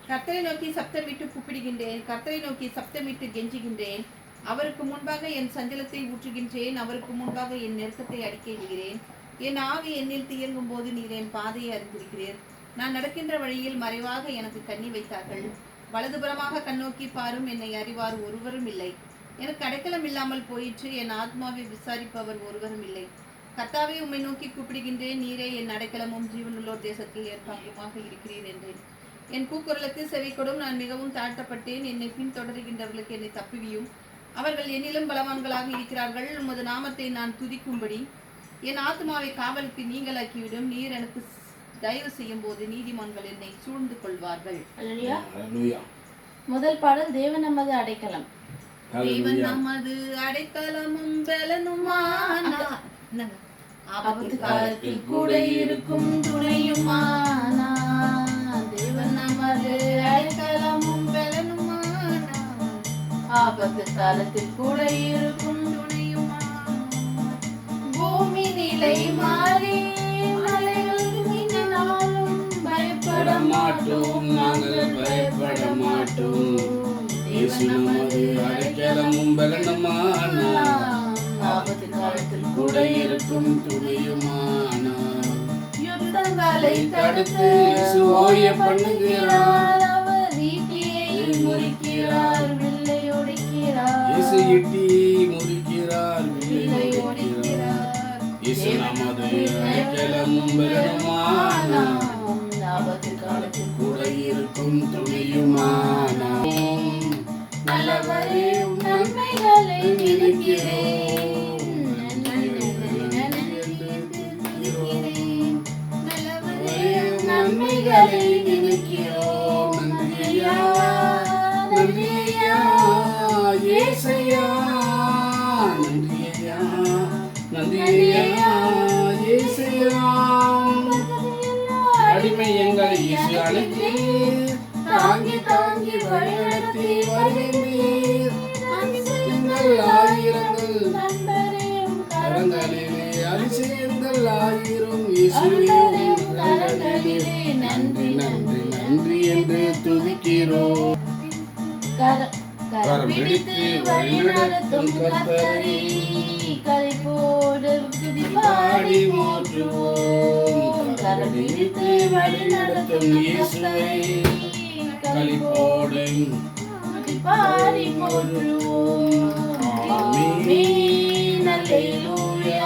கர்த்தரை நோக்கி சப்தமிட்டு கூப்பிடுகின்றேன், கர்த்தரை நோக்கி சப்தமிட்டு கெஞ்சுகின்றேன். அவருக்கு முன்பாக என் சஞ்சலத்தை ஊற்றுகின்றேன், அவருக்கு முன்பாக என் நெருக்கத்தை அடிக்கையிடுகிறேன். என் ஆவி என்னில் தியங்கும் போது நீர் என் பாதையை அறிந்திருக்கிறீர். நான் நடக்கின்ற வழியில் மறைவாக எனக்கு கண்ணி வைத்தார்கள். வலதுபுறமாக கண்ணோக்கி பாரும், என்னை அறிவார் ஒருவரும் இல்லை. எனக்கு அடைக்கலம் இல்லாமல் போயிற்று, என் ஆத்மாவை விசாரிப்பவர் ஒருவரும் இல்லை. கர்த்தாவே, உம்மை நோக்கி கூப்பிடுகின்றேன், நீரே என் அடைக்கலமும் ஜீவனுள்ளோர் தேசத்தில் ஏற்பாகமாக இருக்கிறீர் என்றேன். என் கூக்குரலுக்கு செவி கொடும், நான் மிகவும் தாழ்த்தப்பட்டேன். என்னை பின்தொடர்கின்றவர்களுக்கு என்னை தப்புவியும். அவர்கள் என்னிலும் பலவான்களாக இருக்கிறார்கள். உமது நாமத்தை நான் துதிக்கும்படி என் ஆத்மாவை காவலுக்கு நீங்களாக்கிவிடும். நீர் எனக்கு தயவு செய்யும் போது நீதிமான்கள் என்னை சூழ்ந்து கொள்வார்கள். முதல் பாடல் தேவன் நமது அடைக்கலம். தேவன் நமது அடைக்கலமும் பலனுமானார், ஆபத்து காலத்தில் கூட இருக்கும் துணையுமானார். தேவன் நமது அடைக்கலமும் பலனுமானார், ஆபத்து காலத்தில் கூட இருக்கும் துணையுமானார். பூமி நிலை மாறி பயப்பட மாட்டோம், நாங்கள் பயப்பட மாட்டோம். நமது அடைக்கலமும் பலனுமானார், ஆபத்து காலத்தில் கூட இருக்கும் துணையுமானார். யுத்தங்களை தடுத்து ஓய பண்ணுகிறார். அவர் ஈட்டியை முறிக்கிறார், வில்லை ஒடிக்கிறார். இயேசு ஈட்டி முறிக்கிறார், வில்லை ஒடிக்கிறார். இயேசு நமது அடைக்கலமும் பலனுமானார், ஆபத்து காலத்தில் கூட இருக்கும் துணையுமானார். நல்லவரே, நன்மைகளை நினைக்கிறேன், நன்மைகளை நினைக்கிறோம். நன்றியா நன்றியா ஏசையா, நன்றியா நன்றியா ஏசையா. அடிமை எங்களை இயேசு அழைத்து தாங்கி தாங்கி வழிநடத்தி வருகின்றீர். எங்கள் ஆயிரங்கள் கரங்களிலே அதிசயங்கள் ஆயிரம் இயேசுவின் கரங்களிலே. நன்றி நன்றி நன்றி என்று துதிக்கிறோம். கரம் பிடித்து வழிநடத்தும் கர்த்தரை கரைபோடு துதிபாடி போற்றுவோம். கரம் பிடித்து வழிநடத்தும் இயேசுவை களிப்போடு துதிபாடி போற்றுவோம். ஆமென், அல்லேலூயா,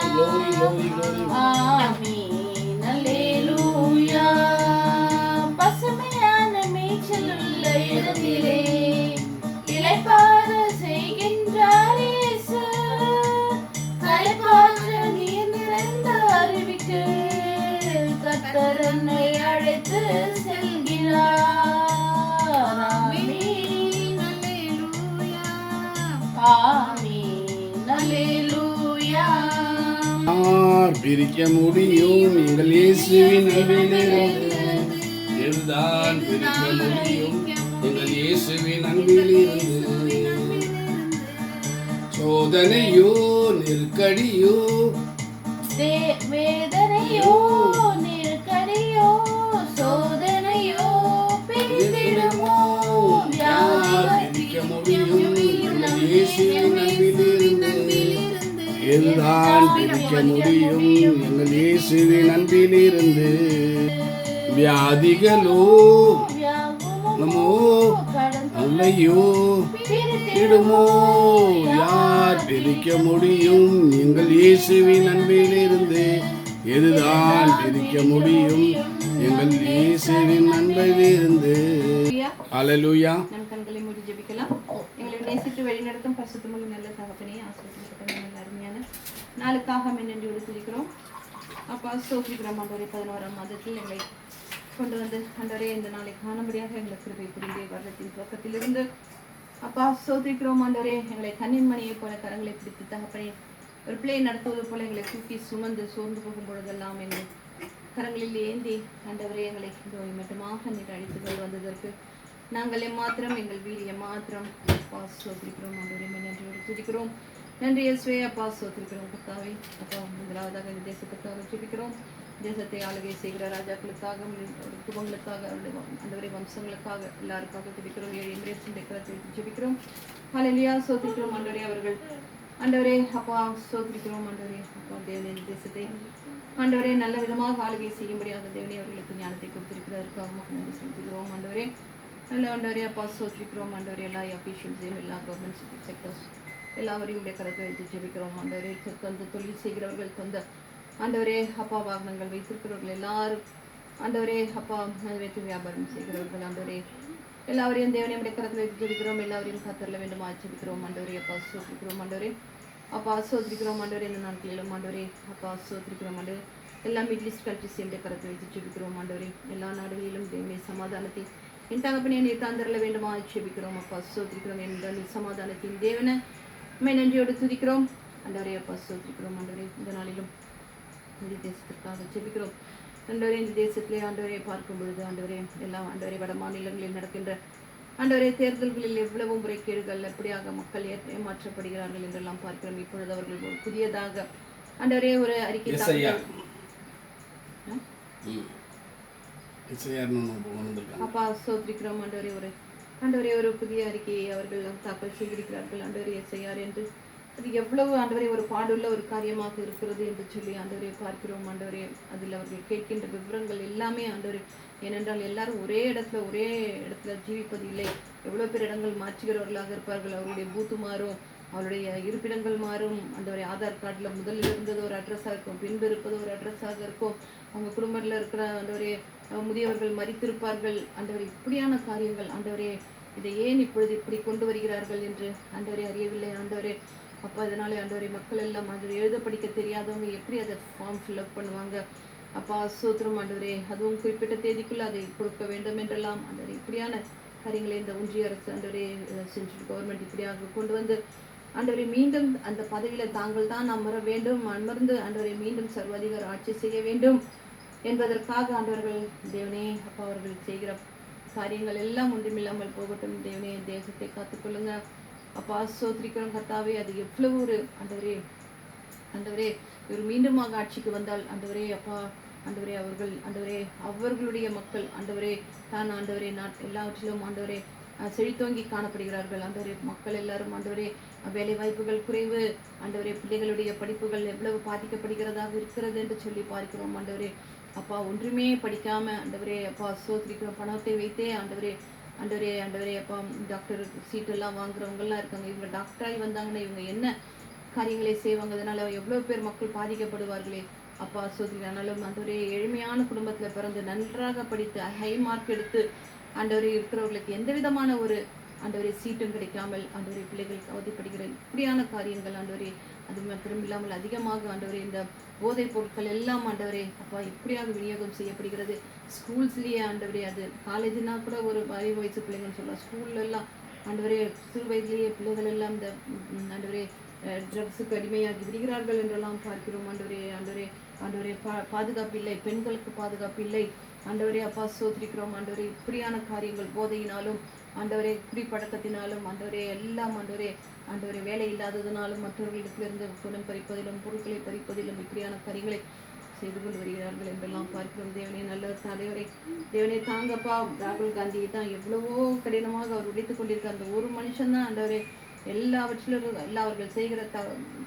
ஆமென், அல்லேலூயா. பசுமையான மேய்ச்சலுள்ள இடத்திலே இளைப்பாற செய்கின்றார் இயேசு. களைப்பாற்ற நீர் நிறைந்த அருவிக்கு கர்த்தர் என்னை அழைத்து செல்கிறார். ஆமென், அல்லேலூயா, ஆமென், அல்லேலூயா. யார் பிரிக்க முடியும் எங்கள் இயேசுவின் அன்பிலிருந்து? எதுதான் பிரிக்க முடியும் எங்கள் இயேசுவின் அன்பிலிருந்து? சோதனையோ நெருக்கடியோ வேதனையோ நெருக்கடியோ சோதனையோ பிரித்திடுமோ? யார் பிரிக்க முடியும் எங்கள் இயேசுவின் அன்பிலிருந்து? எதுதான் பிரிக்க முடியும் எங்கள் இயேசுவின் அன்பிலிருந்து? வியாதிகளோ நமோ அல்லையோ பிரித்திடுமோ? யார் பிரிக்க முடியும் எங்கள் இயேசுவின் அன்பிலிருந்து? எதுதான் பிரிக்க முடியும் எங்கள் இயேசுவின் அன்பிலிருந்து? அல்லேலூயா. நம் கண்களை மூடி ஜெபிக்கலாம். எங்களை நேசித்து வழிநடத்தும் பரிசுத்தமுள்ள நல்ல தகப்பனே, ஆசீர்வதிக்கப்பட்ட நல்ல அருமையான நாளுக்காக நன்றியோடு துதிக்கிறோம். அப்பா, ஸ்தோத்திரிக்கிறோம் ஆண்டவரே. 11ஆம் மாதத்தில் எங்களை கொண்டு வந்து ஆண்டவரே இந்த நாளை காணும்படியாக எங்களை கிருபை புரிந்தே வருடத்தின் துவக்கத்திலிருந்து அப்பா ஸ்தோத்திரிக்கிறோம் ஆண்டவரே. எங்களை கண்ணின் மணியை போல கரங்களை பிடித்து தகப்பனே ஒரு பிள்ளை நடத்துவது போல எங்களை தூக்கி சுமந்து சோர்ந்து போகும் பொழுதெல்லாம் எங்களை கரங்களில் ஏந்தி ஆண்டவரே எங்களை மட்டுமாக நீர் அழைத்து கொண்டு வந்ததற்கு நாங்கள் எம்மாத்திரம் எங்கள் வீரிய மாத்திரம் அப்பா ஸ்தோத்திரிக்கிறோம் ஆண்டவரே. நன்றியோடு துதிக்கிறோம். நன்றி இயேசுவே. அப்பா ஸ்தோத்திரிக்கிறோம் கர்த்தாவே. அப்பா முதலாவதாக இந்த தேசத்துக்காக ஜெபிக்கிறோம். தேசத்தை ஆளுகை செய்கிற ராஜாக்களுக்காக, குடும்பங்களுக்காக, அவருடைய வம்சங்களுக்காக, எல்லாருக்காக ஜெபிக்கிறோம். 7 எமிரேட்ஸின் கரத்தை ஜெபிக்கிறோம். ஹல்லேலூயா. சோத்திரிக்கிறோம் ஆண்டவரே. அவர்கள் ஆண்டவரே அப்பா சோத்திரிக்கிறோம் ஆண்டவரே. அப்பா தேவனே தேசத்தை ஆண்டவரே நல்ல விதமாக ஆளுகை செய்யும்படியாக தேவனே அவர்களுக்கு ஞானத்தை கொடுத்திருக்கிறதற்காக நன்றி செலுத்துகிறோம் ஆண்டவரே. நல்ல ஆண்டவரே அப்பா சோத்திரிக்கிறோம் ஆண்டவரே. எல்லா அபிஷியல்ஸையும், எல்லா கவர்மெண்ட் செக்டர்ஸ் எல்லாவரையும் உடைய கரத்தை வைத்து ஜெபிக்கிறோம் ஆண்டவரே. தந்த தொழில் செய்கிறவர்கள், தந்த ஆண்டவரே அப்பா வாகனங்கள் வைத்திருக்கிறவர்கள் எல்லாரும் ஆண்டவரே அப்பா வைத்து வியாபாரம் செய்கிறவர்கள் ஆண்டவரே எல்லாவரையும் தேவனே உடைய கரத்தில் வைத்து ஜெபிக்கிறோம். எல்லாவரையும் காத்தரல வேண்டுமா ஜெபிக்கிறோம் ஆண்டவரே. அப்பா சோத்திரிக்கிறோம் ஆண்டவரே. அப்பா சோத்திரிக்கிறோம் ஆண்டவரே. இந்த நாட்களிலும் ஆண்டவரே அப்பா சோத்திரிக்கிறோம் ஆண்டவரே. எல்லா மிடில் ஈஸ்ட் கண்ட்ரிஸ் என்ற கரத்தை வைத்து ஜெபிக்கிறோம் ஆண்டவரே. எல்லா நாடுகளிலும் தேவனே சமாதானத்தை என் தகப்பனே நீ தந்தரல வேண்டுமா ஜெபிக்கிறோம். அப்பா சோத்திரிக்கிறோம். என்ற நீ சமாதானத்தின் தேவனை நன்றியோடு துதிக்கிறோம் ஆண்டவரே. அப்பா சோத்திரிக்கிறோம் ஆண்டவரே. இந்த நாளிலும் இந்த தேசத்திற்காக ஜெபிக்கிறோம் ஆண்டவரே. இந்த தேசத்திலே ஆண்டவரை பார்க்கும் பொழுது ஆண்டவரே எல்லாம் ஆண்டவரே வட மாநிலங்களில் நடக்கின்ற ஆண்டவரே தேர்தல்களில் எவ்வளவு முறைகேடுகள், எப்படியாக மக்கள் ஏமாற்றப்படுகிறார்கள் என்றெல்லாம் பார்க்கிறோம். இப்பொழுது அவர்கள் ஒரு புதியதாக ஆண்டவரே ஒரு அறிக்கை அப்பா சோத்திரிக்கிறோம் ஆண்டவரே. ஒரு புதிய அறிக்கையை அவர்கள் தாக்கல் செய்திருக்கிறார்கள் ஆண்டவரே. எஸ்ஐஆர் என்று அது எவ்வளவு ஆண்டவரே ஒரு பாடுள்ள ஒரு காரியமாக இருக்கிறது என்று சொல்லி ஆண்டவரை பார்க்கிறோம் ஆண்டவரே. அதில் அவர்கள் கேட்கின்ற விவரங்கள் எல்லாமே ஆண்டவரே. ஏனென்றால் எல்லாரும் ஒரே இடத்துல ஜீவிப்பது இல்லை. எவ்வளோ பேர் இடங்கள் மாற்றுகிறவர்களாக இருப்பார்கள். அவருடைய பூத்து மாறும், அவருடைய இருப்பிடங்கள் மாறும் ஆண்டவரே. ஆதார் கார்டில் முதலில் இருந்தது ஒரு அட்ரஸாக இருக்கும், பின்பு இருப்பது ஒரு அட்ரஸாக இருக்கும். அவங்க குடும்பத்தில் இருக்கிற ஆண்டவரே முதியவர்கள் மறித்திருப்பார்கள் ஆண்டவரே. இப்படியான காரியங்கள் ஆண்டவரே. இதை ஏன் இப்பொழுது இப்படி கொண்டு வருகிறார்கள் என்று ஆண்டவரே அறியவில்லை ஆண்டவரே. அப்போ அதனாலே ஆண்டவரே மக்கள் எல்லாம் ஆண்டவரை எழுத படிக்க தெரியாதவங்க எப்படி அதை ஃபார்ம் ஃபில்அப் பண்ணுவாங்க. அப்பா சோத்திரம் ஆண்டவரே. அதுவும் குறிப்பிட்ட தேதிக்குள்ளே அதை கொடுக்க வேண்டும் என்றெல்லாம் ஆண்டவரே. இப்படியான காரியங்களை இந்த ஒன்றிய அரசு ஆண்டவரே சென்ட்ரல் கவர்மெண்ட் இப்படியாக கொண்டு வந்து ஆண்டவரை மீண்டும் அந்த பதவியில் தாங்கள் தான் அமர வேண்டும், அமர்ந்து ஆண்டவரை மீண்டும் சர்வாதிகார ஆட்சி செய்ய வேண்டும் என்பதற்காக ஆண்டவர்கள் தேவனே அப்பா அவர்கள் செய்கிற காரியங்கள் எல்லாம் ஒன்றுமில்லாமல் போகட்டும் தேவனே. தேசத்தை காத்துக்கொள்ளுங்க அப்பா சோத்திரிக்கிறோம் கர்த்தாவே. அது எவ்வளவு ஒரு ஆண்டவரே இவர் மீண்டுமாக ஆட்சிக்கு வந்தால் ஆண்டவரே அப்பா ஆண்டவரே அவர்களுடைய மக்கள் ஆண்டவரே தான் ஆண்டவரே எல்லாவற்றிலும் ஆண்டவரே செழித்தோங்கி காணப்படுகிறார்கள் ஆண்டவரே. மக்கள் எல்லாரும் ஆண்டவரே வேலை வாய்ப்புகள் குறைவு ஆண்டவரே. பிள்ளைகளுடைய படிப்புகள் எவ்வளவு பாதிக்கப்படுகிறதாக இருக்கிறது என்று சொல்லி பார்க்கிறோம் ஆண்டவரே. அப்பா ஒன்றுமே படிக்காம ஆண்டவரே அப்பா சோத்திரிக்கிறோம். பணத்தை வைத்தே ஆண்டவரே அப்பா டாக்டர் சீட்டெல்லாம் வாங்குறவங்கெல்லாம் இருக்காங்க. இவங்க டாக்டராகி வந்தாங்கன்னா இவங்க என்ன காரியங்களை செய்வாங்க. அதனால எவ்வளோ பேர் மக்கள் பாதிக்கப்படுவார்களே அப்பா சோதரி. ஆனாலும் ஆண்டவரே எளிமையான குடும்பத்தில் பிறந்து நன்றாக படித்து ஹை மார்க் எடுத்து ஆண்டவரே இருக்கிறவர்களுக்கு எந்த விதமான ஒரு ஆண்டவரே சீட்டும் கிடைக்காமல் ஆண்டவரே பிள்ளைகள் அவதிப்படுகிற இப்படியான காரியங்கள் ஆண்டவரே. அது மாத்திரம் இல்லாமல் அதிகமாக ஆண்டவரே இந்த போதைப் பொருட்கள் எல்லாம் ஆண்டவரே அப்பா இப்படியாக விநியோகம் செய்யப்படுகிறது. ஸ்கூல்ஸ்லேயே ஆண்டவரே. அது காலேஜ்னா கூட ஒரு வயசு பிள்ளைங்கன்னு சொல்லலாம். ஸ்கூல்லலாம் ஆண்டவரே சிறு வயதிலேயே பிள்ளைகள் எல்லாம் இந்த ஆண்டவரே ட்ரக்ஸுக்கு அடிமையாகி விடுகிறார்கள் என்றெல்லாம் பார்க்கிறோம் ஆண்டவரே. பாதுகாப்பு இல்லை, பெண்களுக்கு பாதுகாப்பு இல்லை ஆண்டவரே. அப்பா சோத்திரிக்கிறோம் ஆண்டவரே. இப்படியான காரியங்கள் போதையினாலும் ஆண்டவரே குடிப்பழக்கத்தினாலும் ஆண்டவரே எல்லாம் ஆண்டவரே வேலை இல்லாததினாலும் மற்றவர்களிடத்திலிருந்து குணம் பறிப்பதிலும் பொருட்களை பறிப்பதிலும் இப்படியான காரியங்களை செய்து கொண்டு வருகிறார்கள் என்றெல்லாம் பார்க்கிறோம். தேவனே நல்ல தலைவரை தேவனே தாங்கப்பா. ராகுல் காந்தியை தான் எவ்வளவோ கடினமாக அவர் உடைத்துக் கொண்டிருக்க அந்த ஒரு மனுஷன்தான் ஆண்டவரே அவர்கள் செய்கிற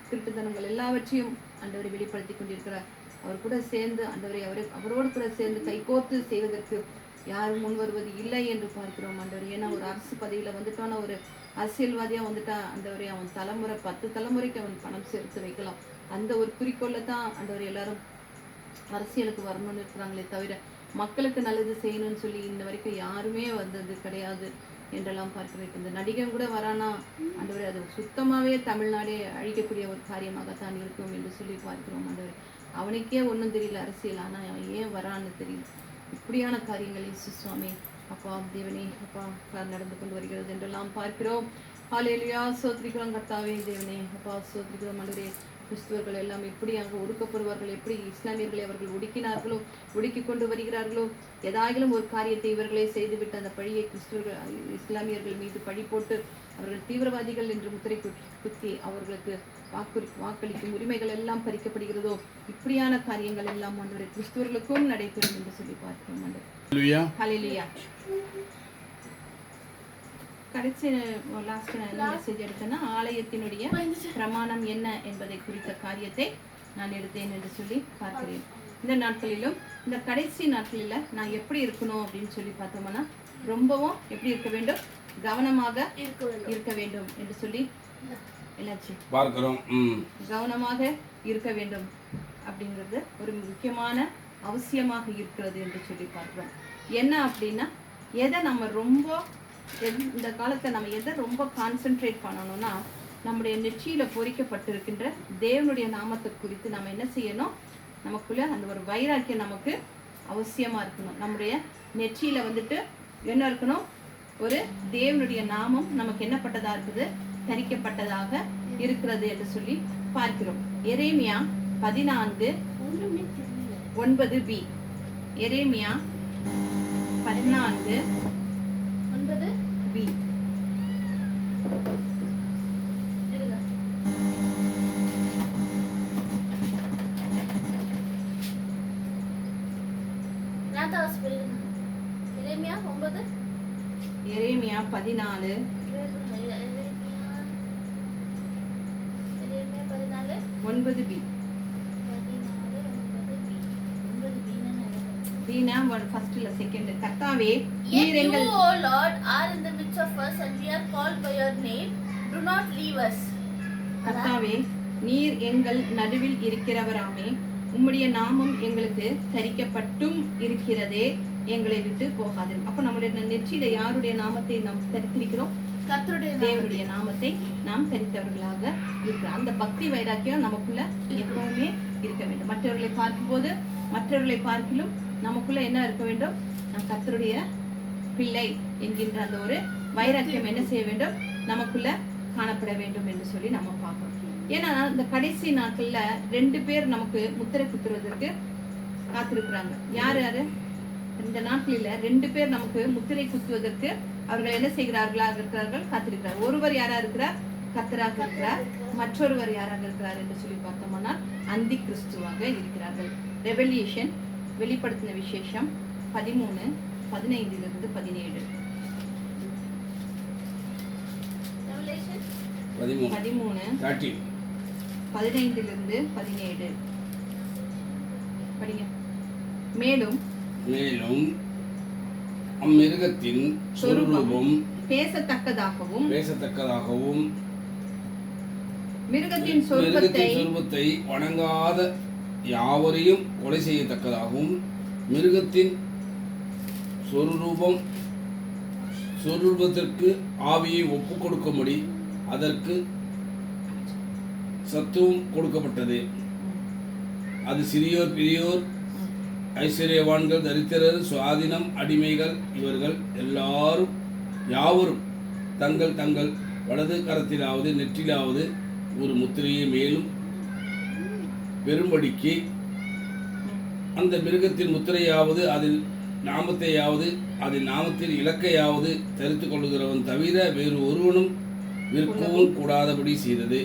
திருட்டுத்தனங்கள் எல்லாவற்றையும் ஆண்டவரை வெளிப்படுத்தி கொண்டிருக்கிறார். அவர் கூட சேர்ந்து ஆண்டவரை அவரோடு கூட சேர்ந்து கைகோர்த்து செய்வதற்கு யாரும் முன் வருவது இல்லை என்று பார்க்கிறோம் ஆண்டவர். ஏன்னா ஒரு அரசு பதவியில் வந்துட்டான ஒரு அரசியல்வாதியாக வந்துட்டா ஆண்டவரே அவன் 10 தலைமுறைக்கு அவன் பணம் சேர்த்து வைக்கலாம். அந்த ஒரு குறிக்கோளை தான் ஆண்டவர் எல்லாரும் அரசியலுக்கு வரணும்னு இருக்கிறாங்களே தவிர மக்களுக்கு நல்லது செய்யணும்னு சொல்லி இன்ன வரைக்கும் யாருமே வந்தது கிடையாது என்றெல்லாம் பார்க்கிறேன். இந்த நடிகன் கூட வரானா ஆண்டவரே அது சுத்தமாகவே தமிழ்நாடே அழிக்கக்கூடிய ஒரு காரியமாகத்தான் இருக்கும் என்று சொல்லி பார்க்கிறோம் ஆண்டவர். அவனுக்கே ஒன்றும் தெரியல அரசியல், ஆனால் அவன் ஏன் வரான்னு தெரியல. இப்படியான காரியங்கள் இயேசு சுவாமி அப்பா தேவனே அப்பா நடந்து கொண்டு வருகிறது என்றெல்லாம் பார்க்கிறோம். ஹல்லேலூயா சோத்திரிக்கிறோம் கர்த்தாவே தேவனே அப்பா சோத்திரிக்கிறோம் ஆண்டவரே. கிறிஸ்துவர்கள் எல்லாம் எப்படியாக ஒடுக்கப்படுவார்கள், எப்படி இஸ்லாமியர்களை அவர்கள் ஒடுக்கினார்களோ, ஒடுக்கி கொண்டு வருகிறார்களோ, ஏதாயிலும் ஒரு காரியத்தை இவர்களே செய்துவிட்டு அந்த பழியை கிறிஸ்துவர்கள் இஸ்லாமியர்கள் மீது பழி போட்டு அவர்கள் தீவிரவாதிகள் என்று முத்திரை குத்தி அவர்களுக்கு வாக்களிக்கும் உரிமைகள் எல்லாம் பறிக்கப்படுகிறதோ, இப்படியான காரியங்கள் எல்லாம் ஆண்டவரே கிறிஸ்துவர்களுக்கும் நடைபெறும் என்று சொல்லி பார்க்கிறோம் ஆண்டவரே. ஹல்லேலூயா. கடைசி லாஸ்ட் மெசேஜ் எடுத்தேன்னா ஆலயத்தினுடைய பிரமாணம் என்ன என்பதை குறித்த காரியத்தை நான் எடுத்தேன் என்று சொல்லி பார்க்கிறேன். இந்த நாட்களிலும் இந்த கடைசி நாட்களில் நான் எப்படி இருக்கணும் அப்படின்னு சொல்லி பார்த்தோம்னா, ரொம்பவும் எப்படி இருக்க வேண்டும், கவனமாக இருக்க வேண்டும் என்று சொல்லி எல்லாச்சும் பார்க்கிறோம். கவனமாக இருக்க வேண்டும் அப்படிங்கிறது ஒரு முக்கியமான அவசியமாக இருக்கிறது என்று சொல்லி பார்க்கிறோம். என்ன அப்படின்னா, எதை நம்ம ரொம்ப இந்த காலத்தை நம்ம எதை ரொம்ப கான்சென்ட்ரேட் பண்ணணும்னா, நம்முடைய நெற்றியில பொறிக்கப்பட்டிருக்கின்ற தேவனுடைய நாமத்தை குறித்து நம்ம என்ன செய்யணும், நமக்குள்ள அந்த ஒரு வைராக்கியம் நமக்கு அவசியமா இருக்கணும். நம்முடைய நெற்றியில வந்துட்டு என்ன இருக்கணும், ஒரு தேவனுடைய நாமம் நமக்கு என்னப்பட்டதா இருக்குது, தரிக்கப்பட்டதாக இருக்கிறது என்று சொல்லி பார்க்கிறோம். எரேமியா 14:9b. எரேமியா 14:9b. எரேமியா 14:9b. ஃபர்ஸ்ட்ல செகண்ட். கர்த்தாவே, நீர் எங்கள் You, O Lord, are in the midst of us and we are called by your name. Do not leave us. கர்த்தாவே, நீர் எங்கள் நடுவில் இருக்கிறவராமே, உம்முடைய நாமம் எங்களுக்கு தரிக்கப்பட்டும் இருக்கிறதே, எங்களை விட்டு போகாது. அப்ப நம்முடைய நெற்றியில யாருடைய நாமத்தை நாம் தரித்திருக்கிறோம், தேவனுடைய நாமத்தை நாம் தரித்தவர்களாக இருக்கிறோம். அந்த பக்தி வைராக்கியம் நமக்குள்ள எப்பவுமே இருக்க வேண்டும். மற்றவர்களை பார்க்கிலும் நமக்குள்ள என்ன இருக்க வேண்டும், நம் கர்த்தருடைய பிள்ளை என்கின்ற அந்த ஒரு வைராக்கியம் என்ன செய்ய வேண்டும், நமக்குள்ள காணப்பட வேண்டும் என்று சொல்லி நம்ம பார்க்கணும். ஏன்னா இந்த கடைசி நாட்கள்ல 2 பேர் நமக்கு முத்திரை குத்துறதற்கு காத்திருக்கிறாங்க. யாரு யாரு? இந்த நாட்களில 2 பேர் நமக்கு முத்திரை குத்துவதற்கு அவர்கள் என்ன இருக்கிறார்கள், காத்திருக்கிறார். ஒருவர் யாரா இருக்கிறார், கர்த்தராக இருக்கிறார். மற்றொருவர் யாராக இருக்கிறார் என்று சொல்லி பார்த்தோம்னா அந்தி கிறிஸ்துவாக இருக்கிறார்கள். ரெவல்யூஷன், வெளிப்படுத்தின விசேஷம் 13:15 17. 13:15-17 படிங்க. மேலும் அம்மிருகத்தின் சொரூபம் பேசத்தக்கதாகவும் மிருகத்தின் சொரூபத்தை வணங்காத யாவரையும் கொலை செய்யத்தக்கதாகவும், மிருகத்தின் சொரூபத்திற்கு ஆவியை ஒப்பு கொடுக்கும்படி அதற்கு சத்துவம் கொடுக்கப்பட்டது. அது சிறியோர் பெரியோர், ஐஸ்வர்யவான்கள், தரித்திரர், சுவாதீனம், அடிமைகள், இவர்கள் யாவரும் தங்கள் தங்கள் வலது கரத்திலாவது நெற்றிலாவது ஒரு முத்திரையை மேலும் பெரும்படிக்கு அந்த மிருகத்தின் முத்திரையாவது அதில் நாமத்தையாவது அதில் நாமத்தில் இலக்கையாவது தரித்துக் கொள்ளுகிறவன் தவிர வேறு ஒருவனும் விற்கவும் கூடாதபடி செய்தது.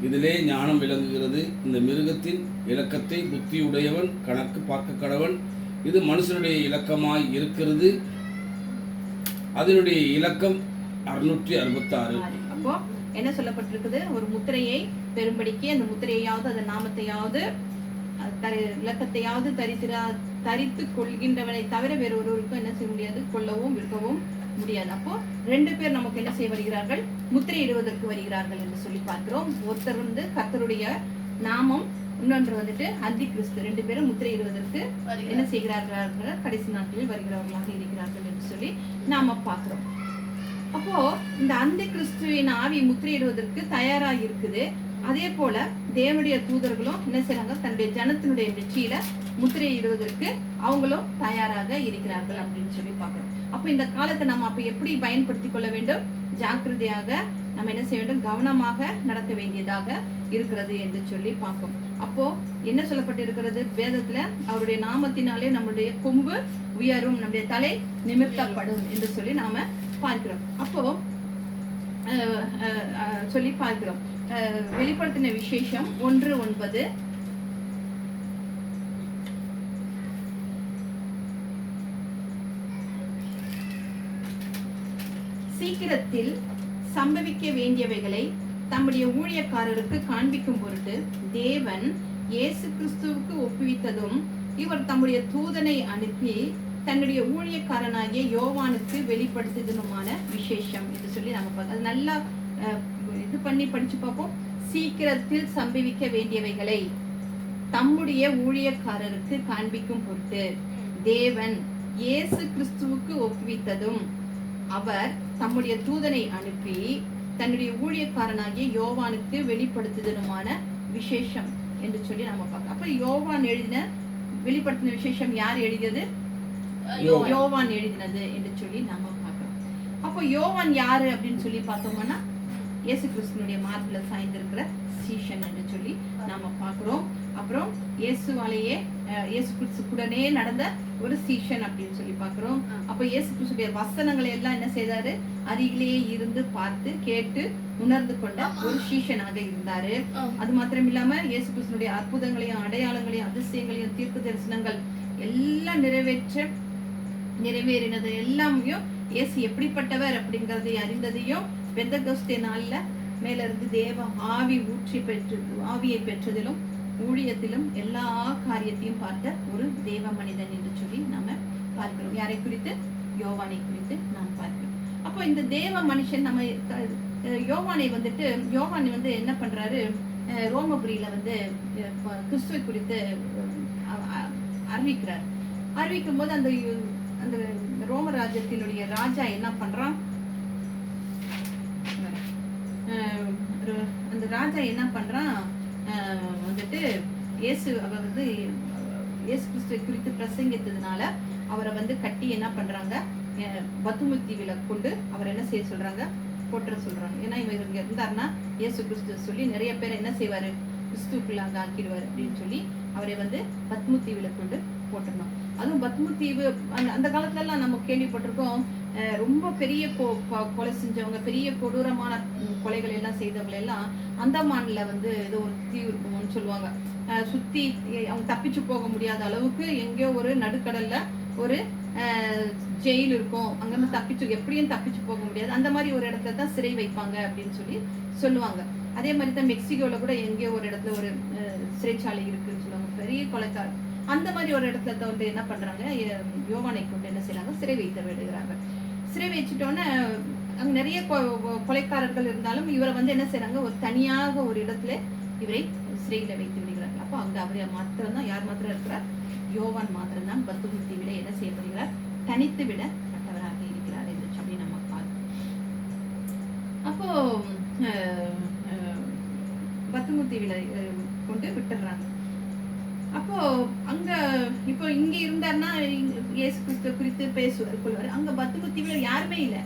இதிலே ஞானம் விளங்குகிறது. இந்த மிருகத்தின் இலக்கத்தை புத்தியுடையவன் கணக்கு பார்க்க கடவன். இது மனுஷனுடைய இலக்கமாய் இருக்கிறது. அதனுடைய இலக்கம் 666. அப்போ என்ன சொல்லப்பட்டிருக்குது, ஒரு முத்திரையை பெரும்படிக்கு அந்த முத்திரையாவது அந்த நாமத்தையாவது இலக்கத்தையாவது தரித்து கொள்கின்றவனை தவிர வேற ஒருவருக்கும் என்ன செய்ய முடியாது, கொல்லவும் விற்கவும் முடியாது. அப்போ 2 பேர் நமக்கு என்ன செய்ய வருகிறார்கள், முத்திரையிடுவதற்கு வருகிறார்கள் என்று சொல்லி பார்க்கிறோம். ஒருத்தர் கர்த்தருடைய நாமம், இன்னொன்று அந்தி கிறிஸ்து. 2 பேரும் முத்திரையிடுவதற்கு என்ன செய்கிறார்கள், கடைசி நாட்களில் வருகிறவர்களாக இருக்கிறார்கள் என்று சொல்லி நாம பார்க்கிறோம். அப்போ இந்த அந்தி கிறிஸ்துவின் ஆவி முத்திரையிடுவதற்கு தயாராக இருக்குது. அதே போல தேவனுடைய தூதர்களும் என்ன செய்றாங்க, தன்னுடைய ஜனத்தினுடைய நெற்றியில முத்திரையிடுவதற்கு அவங்களும் தயாராக இருக்கிறார்கள் அப்படின்னு சொல்லி பார்க்கிறோம். அப்போ இந்த காலத்தை நம்ம அப்ப எப்படி பயன்படுத்திக் கொள்ள வேண்டும்? ஜாக்கிரதையாக நம்ம என்ன செய்ய வேண்டும்? கவனமாக நடக்க வேண்டியதாக இருக்கிறது என்று சொல்லி பார்ப்போம். அப்போ என்ன சொல்லப்பட்டிருக்கிறது வேதத்துல? அவருடைய நாமத்தினாலே நம்முடைய கொம்பு உயரும், நம்முடைய தலை நிமிர்த்தப்படும் என்று சொல்லி நாம பார்க்கிறோம். அப்போ சொல்லி பார்க்கிறோம். வெளிப்படுத்தின விசேஷம் 1:9. சீக்கிரத்தில் சம்பவிக்க வேண்டியவைகளை தம்முடைய ஊழியக்காரருக்கு காண்பிக்கும் பொருட்டு தேவன் இயேசு கிறிஸ்துவுக்கு ஒப்புவித்ததும் இவர் தம்முடைய தூதனை அனுப்பி தன்னுடைய ஊழியக்காரனாகிய யோவானுக்கு வெளிப்படுத்தியதுமான விசேஷம் என்று சொல்லி நம்ம பார்க்கலாம். அது நல்லா இது பண்ணி படிச்சு பார்ப்போம். சீக்கிரத்தில் சம்பவிக்க வேண்டியவைகளை தம்முடைய ஊழியக்காரருக்கு காண்பிக்கும் பொருட்டு தேவன் இயேசு கிறிஸ்துவுக்கு ஒப்புவித்ததும் அவர் தம்முடைய தூதனை அனுப்பி தன்னுடைய ஊழியக்காரனாகிய யோவானுக்கு வெளிப்படுத்துதலுமான விசேஷம் என்று சொல்லி நம்ம பார்க்கலாம். அப்ப யோவான் எழுதின வெளிப்படுத்தின விசேஷம் யார் எழுதியது? யோவான் எழுதினது என்று சொல்லி நம்ம பார்க்கிறோம். அப்போ யோவான் யாரு அப்படின்னு சொல்லி பார்த்தோம்னா இயேசு கிறிஸ்துனுடைய மார்பில் சாய்ந்திருக்கிற சீஷன் என்று சொல்லி நாம பார்க்கிறோம். அப்புறம் இயேசுவாலேயே இயேசு கிறிஸ்துடனே நடந்த ஒரு சீஷன் அப்படின்னு சொல்லி பார்க்கிறோம். அப்ப இயேசு கிறிஸ்துடைய வசனங்களை எல்லாம் என்ன செய்தாரு? அருகிலேயே இருந்து பார்த்து கேட்டு உணர்ந்து கொண்ட ஒரு சீஷனாக இருந்தாரு. அது மாத்திரம் இல்லாம இயேசு கிறிஸ்துனுடைய அற்புதங்களையும் அடையாளங்களையும் அதிசயங்களையும் தீர்க்க தரிசனங்கள் எல்லாம் நிறைவேறினது எல்லாமையும் இயேசு எப்படிப்பட்டவர் அப்படிங்கறதை அறிந்ததையும் பெந்தெகோஸ்தே நாள்ல மேல இருந்து தேவ ஆவியை பெற்றதிலும் ஊழியத்திலும் எல்லா காரியத்தையும் பார்த்த ஒரு தேவ மனிதன் என்று சொல்லி நாம பார்க்கிறோம். யாரை குறித்து? யோவானை குறித்து நாம் பார்க்கிறோம். அப்போ இந்த தேவ மனுஷன் நம்ம யோவானை யோவான் என்ன பண்றாரு? ரோமபுரியில கிறிஸ்துவை குறித்து அறிவிக்கிறார். அறிவிக்கும் போது அந்த ரோம ராஜ்யத்தினுடைய ராஜா என்ன பண்றான்? அந்த ராஜா என்ன பண்றான்? இயேசு கிறிஸ்துவை குறித்து பிரசங்கித்ததுனால அவரை கட்டி என்ன பண்றாங்க? பத்துமுத்தீவில கொண்டு அவர் என்ன செய்ய சொல்றாங்க? போட்டுற சொல்றாங்க. ஏன்னா இவர் இங்க இருந்தாருன்னா இயேசு கிறிஸ்து சொல்லி நிறைய பேர் என்ன செய்வாரு? கிறிஸ்துக்குள்ளாக ஆக்கிடுவார் அப்படின்னு சொல்லி அவரை பத்முத்தீவில கொண்டு போட்டுடணும். அதுவும் பத்முத்தீவு அந்த காலத்துல எல்லாம் நம்ம கேள்விப்பட்டிருக்கோம். ரொம்ப பெரிய கொலை செஞ்சவங்க, பெரிய கொடூரமான கொலைகள் எல்லாம் செய்தவங்க எல்லாம் அந்தமான்ல ஏதோ ஒரு தீவு இருக்கும்னு சொல்லுவாங்க. சுத்தி அவங்க தப்பிச்சு போக முடியாத அளவுக்கு எங்கேயோ ஒரு நடுக்கடல்ல ஒரு ஜெயில் இருக்கும். அங்கிருந்து எப்படியும் தப்பிச்சு போக முடியாது. அந்த மாதிரி ஒரு இடத்துல தான் சிறை வைப்பாங்க அப்படின்னு சொல்லி சொல்லுவாங்க. அதே மாதிரி தான் மெக்சிகோல கூட எங்கேயோ ஒரு இடத்துல ஒரு சிறைச்சாலை இருக்குன்னு சொல்லுவாங்க. பெரிய கொலைக்காரர் அந்த மாதிரி ஒரு இடத்துல என்ன பண்றாங்க? யோவானை கொண்டு என்ன செய்யறாங்க? சிறை வைத்து விடுகிறாங்க. சிறை வச்சுட்டோன்னே அங்க நிறைய கொலைக்காரர்கள் இருந்தாலும் இவரை என்ன செய்யறாங்க? ஒரு தனியாக ஒரு இடத்துல இவரை சிறையில வைத்து விடுகிறாங்க. அப்போ அங்க அவரை மாத்திரம்தான், யார் மாத்திரம் இருக்கிறார்? யோவான் மாத்திரம்தான் பத்துமுத்தீவில என்ன செய்யப்படுகிறார்? தனித்து விடப்பட்டவராக இருக்கிறார் என்று சொல்லி நம்ம பார்க்கிறோம். அப்போ பத்துமுத்தீவில கொண்டு விட்டுறாங்க. அப்போ அங்க இப்போ இங்க இருந்தாருன்னா இயேசு கிறிஸ்துவ குறித்து பேசுவார் கொள்வார். அங்க பத்துமுத்தீவில யாருமே இல்லை.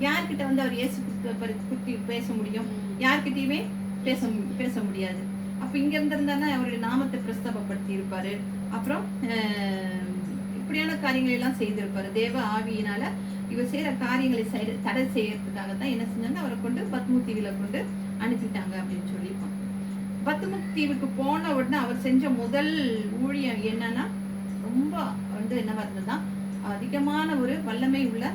யார்கிட்ட அவர் இயேசு கிறிஸ்துவ குறித்து பேச முடியும்? யார்கிட்டயுமே பேச முடியாது. அப்ப இங்க இருந்திருந்தாருன்னா அவருடைய நாமத்தை பிரஸ்தாபப்படுத்தி இருப்பாரு. அப்புறம் இப்படியான காரியங்களை எல்லாம் செய்திருப்பாரு. தேவ ஆவியினால இவர் செய்யற காரியங்களை தடை செய்யறதுக்காகத்தான் என்ன செஞ்சாங்க? அவரை கொண்டு பத்முத்தீவில கொண்டு அனுப்பிட்டாங்க அப்படின்னு சொல்லியிருப்பாங்க. பத்துமுத்தீவுக்கு போன உடனே அவர் செஞ்ச முதல் ஊழியம் என்னன்னா, ரொம்ப என்னவா இருந்ததுன்னா, அதிகமான ஒரு வல்லமை உள்ள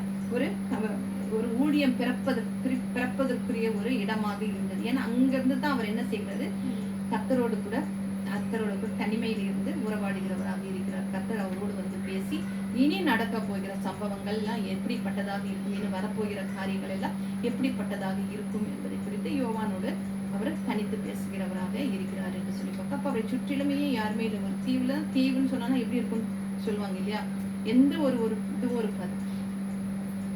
ஒரு ஊழியம் பிறப்பதற்குரிய ஒரு இடமாக இருந்தது. ஏன்னா அங்கிருந்து தான் அவர் என்ன செய்கிறது? கர்த்தரோடு கூட தனிமையில் இருந்து உறவாடுகிறவராக இருக்கிறார். கர்த்தர் அவரோடு பேசி இனி நடக்க போகிற சம்பவங்கள் எல்லாம் எப்படிப்பட்டதாக இருக்கும், இனி வரப்போகிற காரியங்கள் எல்லாம் எப்படிப்பட்டதாக இருக்கும் என்பதை குறித்து யோவானோடு அவர் தனித்து பேசுகிறவராக இருக்கிறார் என்று சொல்லி பார்த்தா, அப்ப அவரை சுற்றிலுமே யாருமே இல்லை. ஒரு தீவுன்னு சொன்னா எப்படி இருக்கும்னு சொல்லுவாங்க இல்லையா? எந்த ஒரு இதுவும் இருக்காது.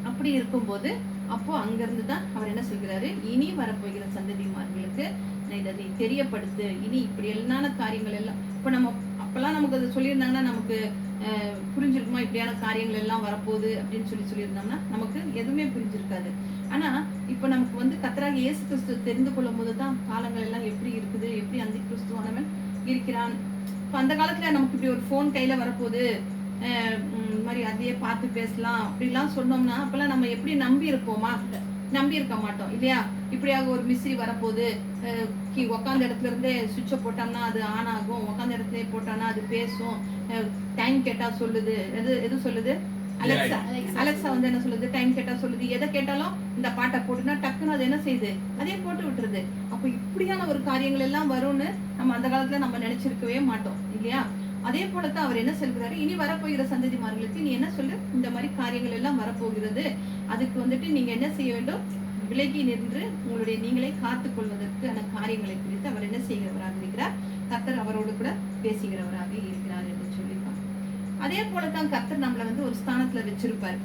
அப்படி இருக்கும்போது அப்போ அங்கிருந்து தான் அவர் என்ன சொல்கிறாரு? இனி வரப்போகிற சந்ததிமார்களுக்கு இதை தெரியப்படுத்து. இனி இப்படி எல்லான காரியங்கள் எல்லாம் இப்ப நம்ம அப்பெல்லாம் நமக்கு அது சொல்லியிருந்தாங்கன்னா நமக்கு புரிஞ்சிருக்குமா, இப்படியான காரியங்கள் எல்லாம் வரப்போகுது அப்படின்னு சொல்லியிருந்தோம்னா நமக்கு எதுவுமே புரிஞ்சிருக்காது. ஆனா இப்ப நமக்கு வந்து கர்த்தராகிய இயேசு கிறிஸ்து தெரிந்து கொள்ளும் போதுதான் காலங்கள் எல்லாம் எப்படி இருக்குது, எப்படி அந்த கிறிஸ்துவானவன் இருக்கிறான். இப்ப அந்த காலத்துல நமக்கு இப்படி ஒரு போன் கையில வரப்போகுது, இந்த மாதிரி அதையே பார்த்து பேசலாம் அப்படிலாம் சொன்னோம்னா அப்பெல்லாம் நம்ம எப்படி நம்பி இருப்போமா? நம்பி இருக்க மாட்டோம் இல்லையா? இப்படியாக ஒரு மிஸ்ரி வரப்போகுது, உட்காந்த இடத்துல இருந்தே சுவிட்சை போட்டோம்னா அது ஆன் ஆகும், உட்காந்த இடத்துல போட்டோம்னா அது பேசும், டைம் கேட்டா சொல்லுது, எது சொல்லுது? அலெக்சா. அலெக்சா வந்து என்ன சொல்லுது? டைம் கேட்டா சொல்லுது. எதை கேட்டாலும் இந்த பாட்டை போட்டுனா டக்குன்னு அது என்ன செய்யுது? அதே போட்டு விட்டுருது. அப்ப இப்படியான ஒரு காரியங்கள் எல்லாம் வரும்னு நம்ம அந்த காலத்துல நம்ம நினைச்சிருக்கவே மாட்டோம் இல்லையா? அதே போலத்தான் அவர் என்ன சொல்கிறாரு, இனி வரப்போகிற சந்ததிமார்களுக்கு நீ என்ன சொல்லு, இந்த மாதிரி காரியங்கள் எல்லாம் வரப்போகிறது, அதுக்கு வந்துட்டு நீங்க என்ன செய்ய வேண்டும்? விலகி நின்று உங்களுடைய நீங்களே காத்துக் கொள்வதற்கான காரியங்களை குறித்து அவர் என்ன செய்கிறவராக இருக்கிறார்? கர்த்தர் அவரோடு கூட பேசுகிறவராக இருக்கிறார் என்று சொல்லியிருக்காங்க. அதே போலதான் கர்த்தர் நம்மளை வந்து ஒரு ஸ்தானத்துல வச்சிருப்பாரு.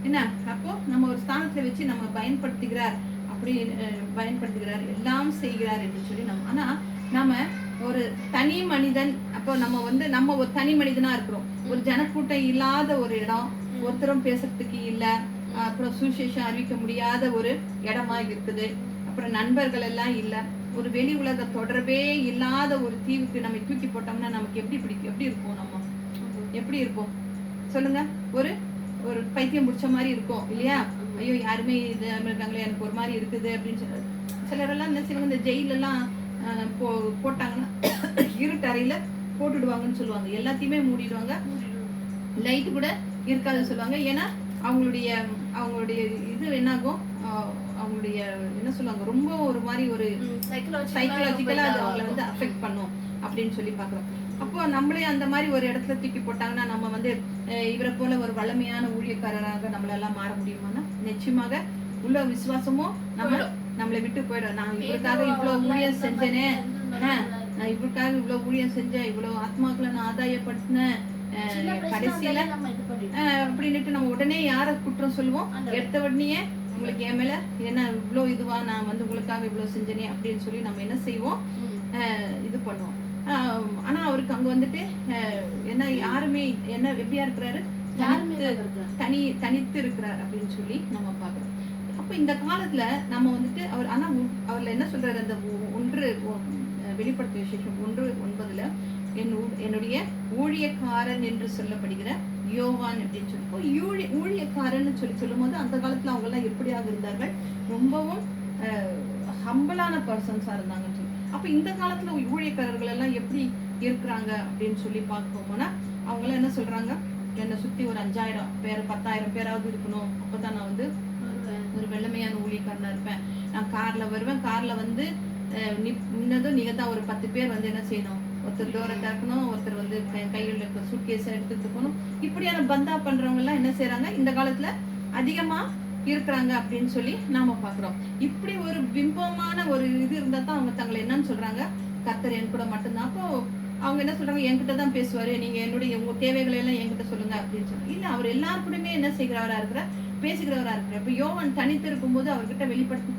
என்ன, அப்போ நம்ம ஒரு ஸ்தானத்துல வச்சு நம்ம பயன்படுத்துகிறார், அப்படி பயன்படுத்துகிறார், எல்லாம் செய்கிறார் என்று சொல்லி ஆனா நாம ஒரு தனி மனிதன், அப்போ நம்ம ஒரு தனி மனிதனா இருக்கிறோம். ஒரு ஜனக்கூட்டம் இல்லாத ஒரு இடம், ஒருத்தரும் பேசுறதுக்கு இல்ல, அப்புறம் சுவிசேஷம் அறிவிக்க முடியாத ஒரு இடமா இருக்குது, அப்புறம் நண்பர்கள் எல்லாம் இல்ல, ஒரு வெளி உலக தொடர்பே இல்லாத ஒரு தீவுக்கு நம்ம தூக்கி போட்டோம்னா நமக்கு எப்படி பிடிக்கும்? எப்படி இருக்கும்? நம்ம எப்படி இருப்போம் சொல்லுங்க? ஒரு ஒரு பைத்தியம் முடிச்ச மாதிரி இருக்கும் இல்லையா? ஐயோ யாருமே இது இருக்காங்களே, எனக்கு ஒரு மாதிரி இருக்குது அப்படின்னு சொல்லி சிலரெல்லாம் என்ன செய்வாங்க, இந்த ஜெயிலெல்லாம் போட்டாங்கன்னா இருட்டறையில போட்டுடுவாங்கன்னு சொல்லுவாங்க. எல்லாத்தையுமே மூடிடுவாங்க, லைட் கூட இருக்காதுன்னு சொல்லுவாங்க. ஏன்னா அவங்களுடைய இது என்னாகும், அவங்களுடைய என்ன சொல்லுவாங்க, ரொம்ப ஒரு மாதிரி ஒரு சைக்கலாஜிக்கலா அது அவங்களை வந்து அஃபெக்ட் பண்ணும் அப்படின்னு சொல்லி பாக்குறோம். அப்போ நம்மளே அந்த மாதிரி ஒரு இடத்துல தூக்கி போட்டாங்கன்னா நம்ம வந்து இவரை போல ஒரு வலிமையான ஊழியக்காரராக நம்மளெல்லாம் மாற முடியுமானா நிச்சயமாக உள்ள விசுவாசமும் நம்மளை விட்டு போயிடும். நான் இவருக்காக இவ்வளவு ஊழியம் செஞ்சேனே, நான் இவருக்காக இவ்வளவு ஊழியம் செஞ்சேன், இவ்வளவு ஆத்மாக்களை நான் ஆதாயப்படுத்தினேன், கடைசியில அப்படின்னுட்டு நம்ம உடனே யார குற்றம் சொல்லுவோம்? எடுத்த உடனே உங்களுக்கு என் மேல என்ன இவ்வளவு இதுவா, நான் வந்து உங்களுக்காக இவ்வளவு செஞ்சேனே அப்படின்னு சொல்லி நம்ம என்ன செய்வோம்? இது பண்ணுவோம். ஆனா அவருக்கு அங்க வந்துட்டு என்ன யாருமே என்ன எப்படியா இருக்கிறாரு? தனித்து இருக்கிறார் அப்படின்னு சொல்லி நம்ம பாக்குறோம். அப்ப இந்த காலத்துல நம்ம வந்துட்டு அவர் ஆனா அவர்ல என்ன சொல்றாரு? அந்த வெளிப்படுத்திய விசேஷம் 1:9 என்னுடைய ஊழியக்காரன் என்று சொல்லப்படுகிற யோவான் அப்படின்னு சொல்லி ஊழியக்காரன் சொல்லும் போது அந்த காலத்துல அவங்க எல்லாம் எப்படியாக இருந்தார்கள்? ரொம்பவும் ஹம்பிளான பர்சன்ஸா இருந்தாங்கன்னு சொல்லி. அப்ப இந்த காலத்துல ஊழியக்காரர்கள் எல்லாம் எப்படி இருக்கிறாங்க அப்படின்னு சொல்லி பார்ப்போம்னா அவங்க எல்லாம் என்ன சொல்றாங்க? என்னை சுத்தி ஒரு 5000 பேர் 10,000 பேராவது இருக்கணும், அப்பதான் நான் வந்து ஒரு வெள்ளமையான ஊழியக்காரனா இருப்பேன். நான் கார்ல வருவேன், கார்ல வந்து முன்னதும் நீங்க தான் ஒரு 10 பேர் வந்து என்ன செய்யணும்? ஒருத்தர் டோரை திறக்கணும், ஒருத்தர் வந்து கையில் இருக்க சூட்கேஸை எடுத்துட்டு போகணும். இப்படியான பந்தா பண்றவங்க எல்லாம் என்ன செய்யறாங்க? இந்த காலத்துல அதிகமா இருக்கிறாங்க அப்படின்னு சொல்லி நாம பாக்குறோம். இப்படி ஒரு பிம்பமான ஒரு இது இருந்தா தான் அவங்க தங்களை என்னன்னு சொல்றாங்க? கர்த்தர் என் கூட மட்டும்தான். அப்போ அவங்க என்ன சொல்றாங்க? என்கிட்ட தான் பேசுவாரு, நீங்க உங்க தேவைகளை எல்லாம் என்கிட்ட சொல்லுங்க அப்படின்னு சொல்றாங்க. இல்ல, அவர் எல்லாருக்கூடமே என்ன செய்கிறவரா இருக்கிற, பேசுகிறவரா இருக்கிற. இப்ப யோவான் தனித்து இருக்கும் போது அவர்கிட்ட வெளிப்படுத்தி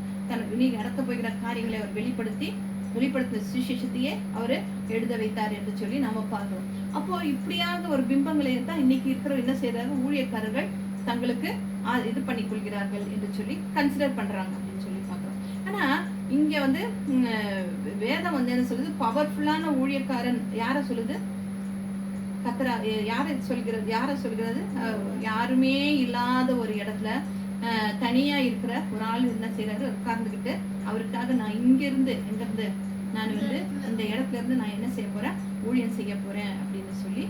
நீங்க நடத்த போகிற காரியங்களை அவர் வெளிப்படுத்தின சுவிசேஷத்தையே அவரு எழுத வைத்தார் என்று சொல்லி நம்ம பார்க்கிறோம். அப்போ இப்படியாக ஒரு பிம்பங்களை தான் இன்னைக்கு இருக்கிற என்ன செய்யறாங்க? ஊழியக்காரர்கள் தங்களுக்கு இது பண்ணி கொள்கிறார்கள் என்று சொல்லி கன்சிடர் பண்றாங்க அப்படின்னு சொல்லி பார்க்கிறோம். ஆனா இங்க வந்து வேதம் வந்து என்ன சொல்லுது? பவர்ஃபுல்லான ஊழியக்காரன் யார சொல்லுது? கர்த்தரா யார சொல்கிறது? யாருமே இல்லாத ஒரு இடத்துல தனியா இருக்கிற ஒரு ஆள் என்ன செய்யறாரு? உட்கார்ந்துகிட்டு அவருக்காக நான் எங்கிருந்து நான் வந்து அந்த இடத்துல இருந்து நான் என்ன செய்ய போறேன்? ஊழியம் செய்ய போறேன் அப்படின்னு சொல்லி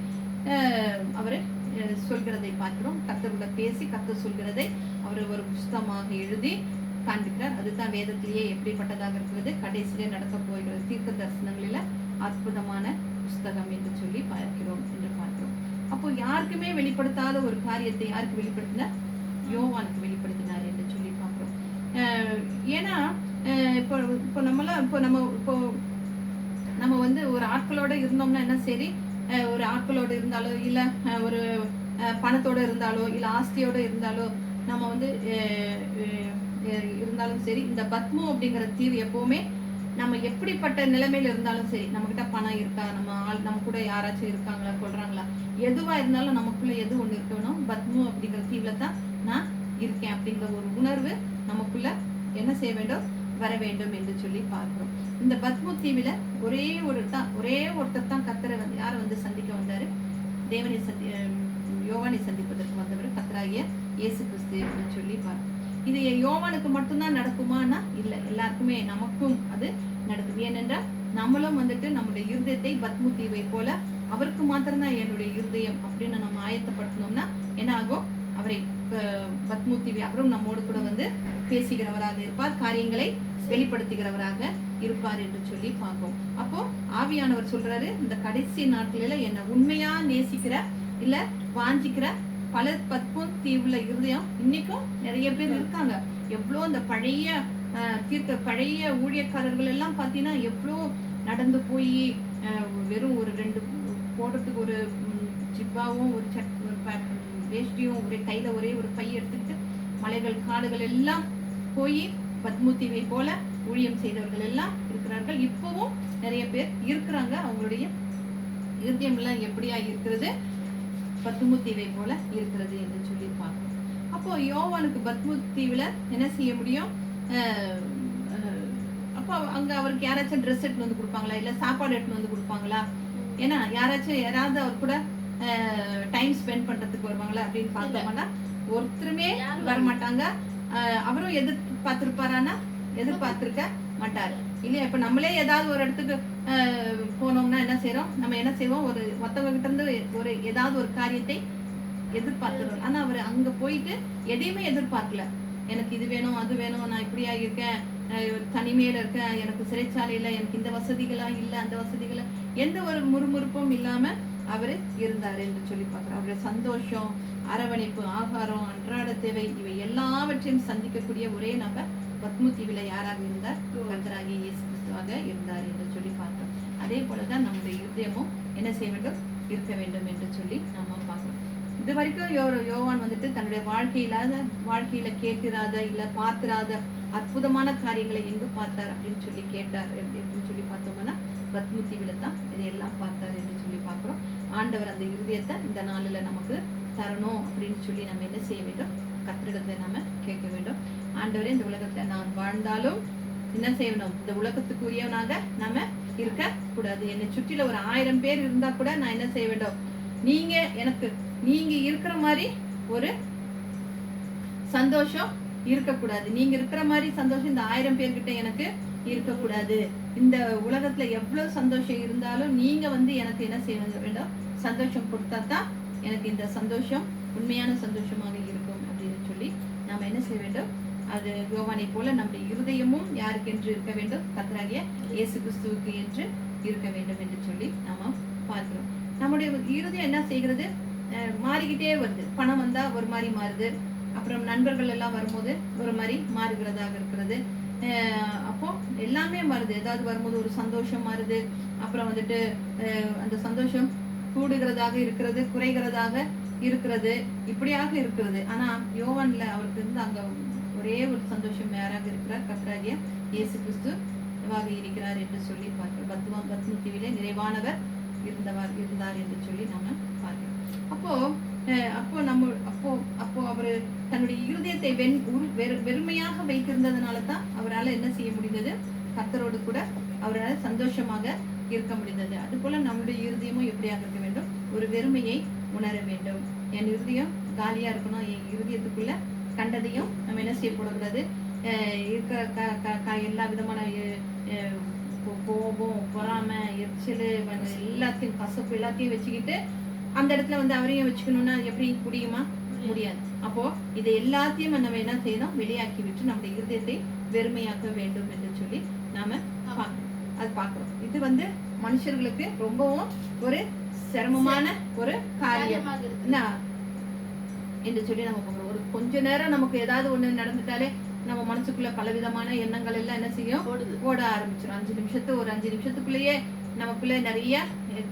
அவரு சொல்கிறதை பார்க்கிறோம். கர்த்தரோட பேசி கர்த்தர் சொல்கிறதை அவர் ஒரு புஸ்தகமாக எழுதி காண்பிக்கிறார். அதுதான் வேதத்திலேயே எப்படிப்பட்டதாக இருக்கிறது, கடைசியிலே நடக்க போகிற தீர்க்க தரிசனங்களில அற்புதமான புஸ்தகம் என்று சொல்லி பார்க்கிறோம். அப்போ யாருக்குமே வெளிப்படுத்தாத ஒரு காரியத்தை யாருக்கு வெளிப்படுத்தினார்? யோவானுக்கு வெளிப்படுத்தினார் என்று சொல்லி பார்க்கிறோம். ஏன்னா இப்போ நம்ம வந்து ஒரு ஆட்களோட இருந்தோம்னா என்ன சரி, ஒரு ஆட்களோட இருந்தாலோ இல்ல ஒரு பணத்தோட இருந்தாலோ இல்ல ஆஸ்தியோட இருந்தாலோ நம்ம வந்து இருந்தாலும் சரி, இந்த பத்மோ அப்படிங்கிற தீவு எப்பவுமே நம்ம எப்படிப்பட்ட நிலைமையில இருந்தாலும் சரி, நம்ம கிட்ட பணம் இருக்கா, நம்ம கூட யாராச்சும் இருக்காங்களா, கொள்றாங்களா, எதுவா இருந்தாலும் நமக்குள்ள எது ஒண்ணு இருக்கணும், பத்மு அப்படிங்கிற தீவுல தான் நான் இருக்கேன் அப்படிங்கிற ஒரு உணர்வு நமக்குள்ள என்ன செய்ய வேண்டும், வர வேண்டும் என்று சொல்லி பார்க்கிறோம். இந்த பத்மு தீவில ஒரே ஒருத்தர் தான் கர்த்தரை வந்து யாரை வந்து சந்திக்க வந்தாரு, தேவனை யோவானை சந்திப்பதற்கு வந்தவர் கர்த்தராகிய இயேசு கிறிஸ்து என்று சொல்லி பார்க்கிறோம். இது யோவானுக்கு மட்டும்தான் நடக்குமானா இல்ல, எல்லாருக்குமே நமக்கும் அது நடக்குது. ஏனென்றால் நம்மளும் வந்துட்டு நம்முடைய இருதயத்தை பத்மு தீவை போல அவருக்கு மாத்திரம்தான் என்னுடைய இருதயம் அப்படின்னு நம்ம ஆயத்தப்படுத்தணும்னா என்ன ஆகும், அவரை பத்மு தீவை அவரும் நம்மோடு கூட வந்து பேசுகிறவராக இருப்பார், காரியங்களை வெளிப்படுத்துகிறவராக இருப்பார் என்று சொல்லி பார்ப்போம். அப்போ ஆவியானவர் சொல்றாரு, இந்த கடைசி நாட்களில என்ன உண்மையா நேசிக்கிற இல்ல வாஞ்சிக்கிற பல பத்மு தீவுல இருதயம் இன்னைக்கும் நிறைய பேர் இருக்காங்க. எவ்வளோ அந்த பழைய ஊழியக்காரர்கள் எல்லாம் பார்த்தீங்கன்னா எவ்வளோ நடந்து போய் வெறும் ஒரு 2 போடுறதுக்கு ஒரு ஜிப்பாவும் ஒரு வேஷ்டியும் ஒரு கையில ஒரே ஒரு பை எடுத்துக்கிட்டு மலைகள் காடுகள் எல்லாம் போய் பத்மு தீவை போல ஊழியம் செய்தவர்கள் எல்லாம் இருக்கிறார்கள். இப்பவும் நிறைய பேர் இருக்கிறாங்க. அவங்களுடைய இருதயம் எல்லாம் எப்படியா இருக்கிறது, பத்மு தீவை போல இருக்கிறது என்று சொல்லி பார்க்கிறோம். அப்போ யோவானுக்கு பத்மு தீவுல என்ன செய்ய முடியும், அப்போ அங்க அவருக்கு யாராச்சும் ட்ரெஸ் எடுத்து வந்து கொடுப்பாங்களா, இல்ல சாப்பாடு எடுத்து வந்து கொடுப்பாங்களா, ஏன்னா யாராவது அவர் கூட டைம் ஸ்பெண்ட் பண்றதுக்கு வருவாங்களா அப்படின்னு பார்த்தோம்னா ஒருத்தருமே வரமாட்டாங்க. அவரும் எதிர்பார்த்திருக்க மாட்டாரு இல்லையா. இப்ப நம்மளே ஏதாவது ஒரு இடத்துக்கு போனோம்னா என்ன செய்வோம், ஒரு மத்தவங்க கிட்ட இருந்து ஒரு ஏதாவது ஒரு காரியத்தை எதிர்பார்த்துருவோம். ஆனா அவர் அங்க போயிட்டு எதையுமே எதிர்பார்க்கல. எனக்கு இது வேணும் அது வேணும், நான் இப்படியா இருக்கேன், தனிமையில இருக்கேன், எனக்கு சிறைச்சாலையில எனக்கு இந்த வசதிகளா இல்ல அந்த வசதிகளா, எந்த ஒரு முறுமுறுப்பும் இல்லாம அவரு இருந்தாரு என்று சொல்லி பார்க்கிறோம். அவருடைய சந்தோஷம், அரவணைப்பு, ஆகாரம், அன்றாட தேவை இவை எல்லாவற்றையும் சந்திக்கக்கூடிய ஒரே நபர் பத்மு தீவில யாராக இருந்தார், கர்த்தராகிய இயேசு கிறிஸ்துவாக இருந்தார் என்று சொல்லி பார்த்தோம். அதே போலதான் நம்முடைய இருதயமும் என்ன செய்ய வேண்டும், இருக்க வேண்டும் என்று சொல்லி நாம பார்க்கிறோம். இது வரைக்கும் யோவான் வந்துட்டு தன்னுடைய வாழ்க்கையில கேட்கிறாத இல்ல பார்த்திராத அற்புதமான காரியங்களை எங்கு பார்த்தார் அப்படின்னு சொல்லி கேட்டார் அப்படின்னு சொல்லி பார்த்தோம்னா பத்மு தீவில தான் இதையெல்லாம் பார்த்தார் என்று சொல்லி பார்க்கிறோம். ஆண்டவர் அந்த இருதயத்தை இந்த நாளில நமக்கு தரணும் அப்படின்னு சொல்லி நம்ம என்ன செய்ய வேண்டும், கர்த்தரிடத்தை நாம கேட்க வேண்டும். ஆண்டவரே, இந்த உலகத்துல நான் வாழ்ந்தாலும் என்ன செய்யணும், இந்த உலகத்துக்குரியவனாக நாம இருக்க கூடாது. என்னை சுற்றில ஒரு 1000 பேர் இருந்தா கூட நான் என்ன செய்ய வேண்டும், நீங்க இருக்கிற மாதிரி ஒரு சந்தோஷம் இருக்கக்கூடாது. நீங்க இருக்கிற மாதிரி சந்தோஷம் இந்த 1000 பேர்கிட்ட எனக்கு இருக்கக்கூடாது. இந்த உலகத்துல எவ்வளவு சந்தோஷம் இருந்தாலும் நீங்க வந்து எனக்கு என்ன செய்ய வேண்டும், சந்தோஷம் கொடுத்தா தான் எனக்கு இந்த சந்தோஷம் உண்மையான சந்தோஷமாக இருக்கும் அப்படின்னு சொல்லி நாம என்ன செய்ய வேண்டும், அது யோவானை போல நம்முடைய இருதயமும் யாருக்கு என்று இருக்க வேண்டும், கர்த்தராகிய இயேசு கிறிஸ்துவுக்கு என்று இருக்க வேண்டும் என்று சொல்லி நாம பார்க்கிறோம். நம்முடைய இருதயம் என்ன செய்கிறது, மாறிக்கிட்டே வருது. பணம் வந்தா ஒரு மாதிரி மாறுது, அப்புறம் நண்பர்கள் எல்லாம் வரும்போது ஒரு மாதிரி மாறுகிறதாக இருக்கிறது. அப்போ எல்லாமே மாறுது. ஏதாவது வரும்போது ஒரு சந்தோஷம் மாறுது, அப்புறம் வந்துட்டு அந்த சந்தோஷம் கூடுகிறதாக இருக்கிறது, குறைகிறதாக இருக்கிறது, இப்படியாக இருக்கிறது. ஆனா யோவான்ல அவருக்கு இருந்து அங்க ஒரே ஒரு சந்தோஷம் யாராக இருக்கிறார், கர்த்தராகிய இயேசு கிறிஸ்துவாக இருக்கிறார் என்று சொல்லி பார்க்கிறோம். பத்மு தீவிலே நிறைவானவர் இருந்தார் என்று சொல்லி நாம பார்க்கிறோம். அப்போ அவரு தன்னுடைய இருதயத்தை வெறுமையாக வைத்திருந்ததுனால தான் அவரால் என்ன செய்ய முடிந்தது, கர்த்தரோடு கூட அவரால் சந்தோஷமாக இருக்க முடிந்தது. அது போல நம்முடைய இருதயமும் எப்படியாக இருக்க வேண்டும், ஒரு வெறுமையை உணர வேண்டும். என் இருதயம் காலியா இருக்கணும். என் இருதயத்துக்குள்ள கண்டதையும் நம்ம என்ன செய்ய போடக்கூடாது, இருக்கிற எல்லா விதமான கோபம், பொறாமை, எரிச்சல், எல்லாத்தையும் கசப்பு எல்லாத்தையும் வச்சுக்கிட்டு அந்த இடத்துல வந்து அவரையும் வச்சுக்கணும்னா எப்படி முடியுமா, முடியாது. அப்போ இதை எல்லாத்தையும் நம்ம என்ன செய்யணும், வெளியாக்கி விட்டு நம்முடைய இருதயத்தை வெறுமையாக்க வேண்டும் என்று சொல்லி நாம பார்க்கிறோம். இது வந்து மனுஷர்களுக்கு ரொம்பவும் ஒரு சிரமமான ஒரு காரியம் என்று சொல்லி நம்ம பார்க்கிறோம். ஒரு கொஞ்ச நேரம் நமக்கு ஏதாவது ஒண்ணு நடந்துட்டாலே நம்ம மனசுக்குள்ள பலவிதமான எண்ணங்கள் எல்லாம் என்ன செய்யும், ஓட ஆரம்பிச்சிடும். 5 நிமிஷத்துக்குள்ளேயே நமக்குள்ள நிறைய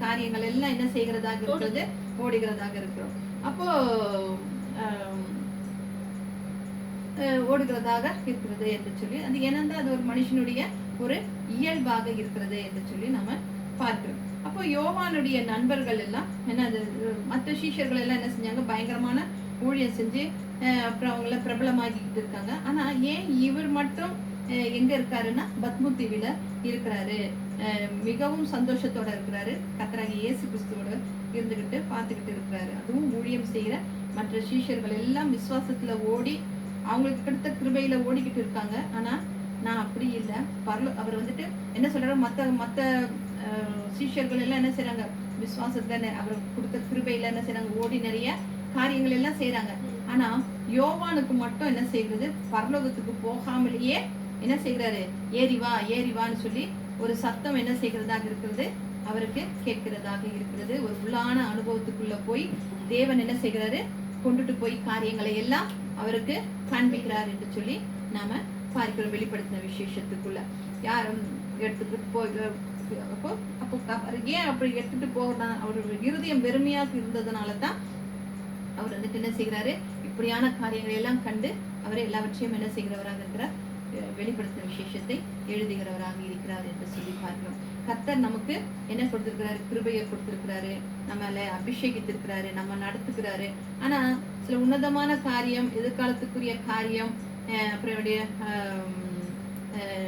காரியங்கள் எல்லாம் என்ன செய்கிறதாக இருக்கிறது, ஓடுகிறதாக இருக்கிறோம். அப்போ ஓடுகிறதாக இருக்கிறது என்று சொல்லி அது ஏனென்றால் அது ஒரு மனுஷனுடைய ஒரு இயல்பாக இருக்கிறது என்று சொல்லி நம்ம பார்க்கிறோம். அப்போ யோவானுடைய நண்பர்கள் எல்லாம் என்ன, மற்ற சீஷர்கள் எல்லாம் என்ன செஞ்சாங்க, பயங்கரமான ஊழியம் செஞ்சு அப்புறம் அவங்கள பிரபலமாகிட்டு இருக்காங்க. ஆனா ஏன் இவர் மட்டும் எங்க இருக்காருன்னா பத்மு தீவில இருக்கிறாரு, மிகவும் சந்தோஷத்தோட இருக்கிறாரு, கர்த்தராகிய இயேசு கிறிஸ்துவோட இருந்துகிட்டு பார்த்துக்கிட்டு இருக்கிறாரு. அதுவும் ஊழியம் செய்யற மற்ற சீஷர்கள் எல்லாம் விசுவாசத்துல ஓடி அவங்களுக்கு கிடைத்த கிருபையில ஓடிக்கிட்டு இருக்காங்க. ஆனா நான் அப்படி இல்லை. அவர் வந்துட்டு என்ன சொல்றாரு, மத்த சீஷர்கள் எல்லாம் என்ன செய்யறாங்க, விசுவாசத்துல அவர் கொடுத்த கிருபையில என்ன செய்யறாங்க, ஓடி நிறைய காரியங்கள் எல்லாம் செய்யறாங்க. ஆனா யோவானுக்கு மட்டும் என்ன செய்யறது, பரலோகத்துக்கு போகாமலேயே என்ன செய்யறாரு, ஏறிவான்னு சொல்லி ஒரு சத்தம் என்ன செய்கிறதாக இருக்கிறது, அவருக்கு கேட்கிறதாக இருக்கிறது. ஒரு உள்ளான அனுபவத்துக்குள்ள போய் தேவன் என்ன செய்கிறாரு, கொண்டுட்டு போய் காரியங்களை எல்லாம் அவருக்கு காண்பிக்கிறார் என்று சொல்லி நாம பார்க்கிறோம். வெளிப்படுத்தின விசேஷத்துக்குள்ள யாரும் எடுத்துட்டு போய் ஏன் அப்படி எடுத்துட்டு போனா, அவரோட இருதயம் வெறுமையாக இருந்ததுனால தான் அவர் வந்துட்டு என்ன செய்கிறாரு, இப்படியான காரியங்களை எல்லாம் கண்டு அவர் எல்லாவற்றையும் என்ன செய்கிறவராக இருக்கிறார், வெளிப்படுத்தின விசேஷத்தை எழுதுகிறவராக இருக்கிறார் என்று சொல்லி பார்க்கிறோம். கர்த்தர் நமக்கு என்ன கொடுத்திருக்கிறாரு, கிருபையை கொடுத்திருக்கிறாரு, நம்மளை அபிஷேகித்திருக்கிறாரு, நம்ம நடத்துக்கிறாரு. ஆனா சில உன்னதமான காரியம், எதிர்காலத்துக்குரிய காரியம், அப்புறம்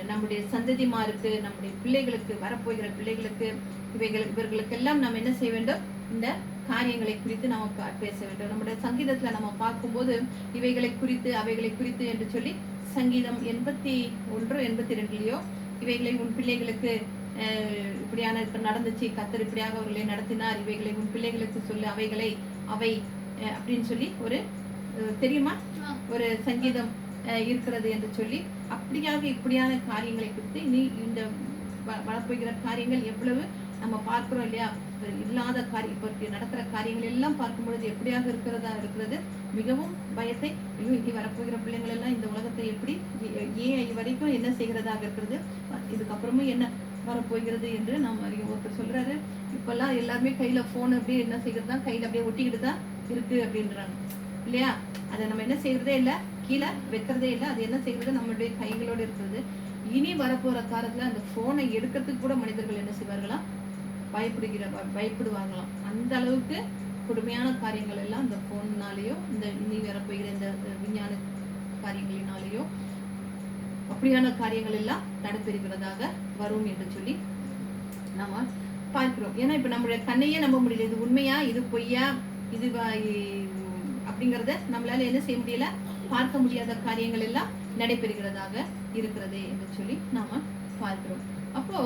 நம்முடைய சந்ததிமாருக்கு, நம்முடைய பிள்ளைகளுக்கு, வரப்போகிற பிள்ளைகளுக்கு, இவர்களுக்கெல்லாம் நம்ம என்ன செய்ய வேண்டும், இந்த காரியங்களை குறித்து நம்ம பேச வேண்டும். நம்முடைய சங்கீதத்துல நம்ம பார்க்கும்போது இவைகளை குறித்து அவைகளை குறித்து என்று சொல்லி சங்கீதம் 81, 82 இவைகளை உன் பிள்ளைகளுக்கு இப்படியான நடந்துச்சு, கர்த்தர் இப்படியாக அவர்களை நடத்தினார், இவைகளை உன் பிள்ளைகளுக்கு சொல்லு, அவை அப்படின்னு சொல்லி ஒரு தெரியுமா ஒரு சங்கீதம் இருக்கிறது என்று சொல்லி, அப்படியாக இப்படியான காரியங்களை குறித்து நீ இந்த வரப்போகிற காரியங்கள் எவ்வளவு நம்ம பார்க்கிறோம் இல்லையா, இல்லாத காரியம், இப்போ நடக்கிற காரியங்கள் எல்லாம் பார்க்கும் பொழுது எப்படியாக இருக்கிறது, மிகவும் பயத்தை, ஐயோ இனி வரப்போகிற பிள்ளைங்கள் எல்லாம் இந்த உலகத்தை எப்படி ஏன் வரைக்கும் என்ன செய்கிறதாக இருக்கிறது, இதுக்கப்புறமும் என்ன வரப்போகிறது என்று நாம் அறியும். ஒருத்தர் சொல்றாரு, இப்பெல்லாம் எல்லாருமே கையில போன் அப்படியே என்ன செய்கிறது தான், கையில அப்படியே ஒட்டிக்கிட்டு தான் இருக்கு அப்படின்றாங்க இல்லையா. அதை நம்ம என்ன செய்யறதே இல்லை, கீழே வைக்கிறதே இல்லை, அது என்ன செய்யறது, நம்மளுடைய கைகளோடு இருக்கிறது. இனி வரப்போற காலத்துல அந்த போனை எடுக்கிறதுக்கு கூட மனிதர்கள் என்ன செய்வார்களாம், பயப்படுவாங்களாம். அந்த அளவுக்கு கொடுமையான காரியங்கள் எல்லாம் இந்த போன்னாலேயோ, இந்த இனி வரப்போகிற இந்த விஞ்ஞான காரியங்களினாலேயோ அப்படியான காரியங்கள் எல்லாம் நடைபெறுகிறதாக வரும் என்று சொல்லி நாம பார்க்கிறோம். ஏன்னா இப்ப நம்மளுடைய கண்ணையே நம்ப முடியல, இது உண்மையா, இது பொய்யா, இது அப்படிங்கறத நம்மளால என்ன செய்ய முடியல, பார்க்க முடியாத காரியங்கள் எல்லாம் நடைபெறுகிறதாக இருக்கிறது என்று சொல்லி நாம பார்க்கிறோம். அப்போ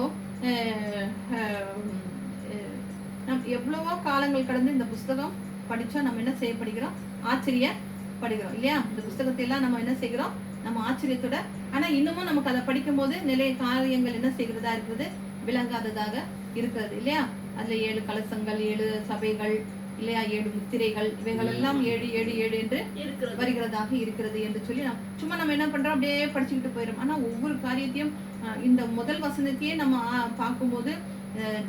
நம் எவ்வளவோ காலங்கள் கடந்து இந்த புஸ்தகம் படிச்சா நம்ம என்ன செய்யப்படுகிறோம், ஆச்சரியப்படுகிறோம் இல்லையா. இந்த புஸ்தகத்தை எல்லாம் நம்ம என்ன செய்கிறோம், நம்ம ஆச்சரியத்தோட, ஆனா இன்னமும் நமக்கு அதை படிக்கும் போது நிறைய காரியங்கள் என்ன செய்கிறதா இருக்கிறது, விளங்காததாக இருக்கிறது இல்லையா. அதுல 7 கலசங்கள், 7 சபைகள் இல்லையா, 7 முத்திரைகள், இவைகள் எல்லாம் 7 என்று வருகிறதாக இருக்கிறது என்று சொல்லி சும்மா நம்ம என்ன பண்றோம், அப்படியே படிச்சுக்கிட்டு போயிடும். ஆனா ஒவ்வொரு காரியத்தையும் இந்த முதல் வசனத்தையே நம்ம பார்க்கும்போது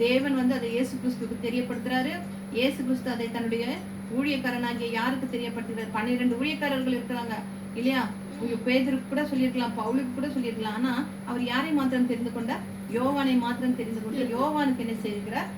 தேவன் வந்து அதை இயேசு கிறிஸ்துக்கு தெரியப்படுத்துறாரு. இயேசு கிறிஸ்து அதை தன்னுடைய ஊழியக்காரனாகிய யாருக்கு தெரியப்படுத்துகிறார், 12 ஊழியக்காரர்கள் இருக்கிறாங்க இல்லையா. பேதுருக்கு கூட சொல்லியிருக்கலாம், பவுலுக்கு கூட சொல்லியிருக்கலாம். ஆனா அவர் யாரை மாத்திரம் தெரிந்து கொண்டார், யோவானை மாத்திரம் தெரிந்து கொண்டு யோவானுக்கு என்ன செய்கிறார்,